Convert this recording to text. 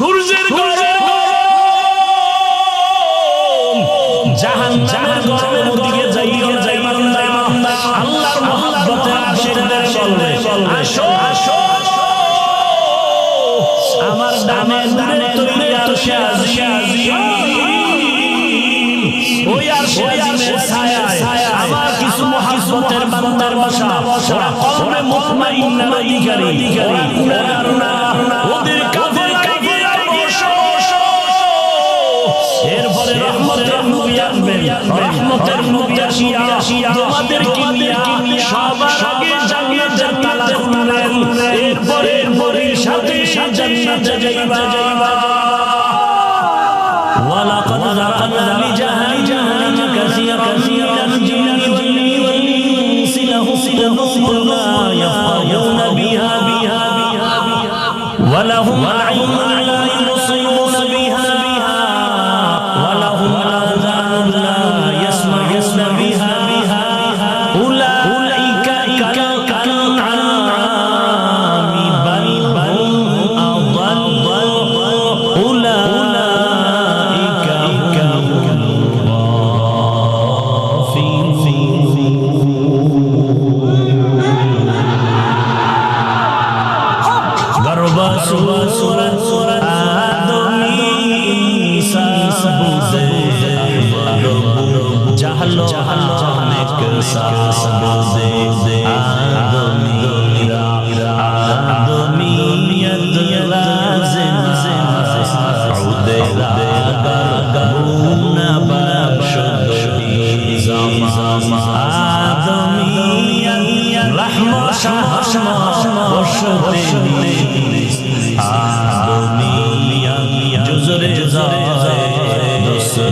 সূর্যের গরম জাহান্নামের গরমের দিকে যাইয়া বান্দা আল্লাহর মহব্বতের আশিকদের বলবে আসো আসো আমার ডানে ডানে তৈরি আরশে আজিম ওই আরশে আজিমের ছায়ায় আমার কিছু মহব্বতের বান্দার বাসা ওরা কলবে মুতমাইন্নার অধিকারী ওরা গুনাহগার না ওদের কাঁধে কাঁধিয়া বসো এরপরে রহমতের নবী আসবেন রহমতের নবী আসিয়া তোমাদের কি নিয়া সবার আগে জান্নাতের তালা খুলবেন এরপরে নবীর সাথে জান্নাতে যাইবা ওয়ালাকাদ যারানা লিজাহান্নাম কাসীরান মিনাল জিন্নি ওয়াল ইনসি লাহুম লা ইয়াফকাহুনা বিহা ওয়া লাহুম আ'য়ুনুন লা ইবসিরুনা বিহা ওয়া লাহুম আযানুন লা ইয়াসমা'উনা বিহা উলাইকা কাল আনআমি বাল হুম আযাল উলাইকা হুমুল গাফিলুন গরবা সূরা আদমি ঈসা বুঝে জাহলো অনেক সাবদে আদমিয়ত লাজিম উদে গারগুনা বাশদি জামা আদমিয়ত রহমত বশতে আদমিয়ত জুজরে যায় দোস্তে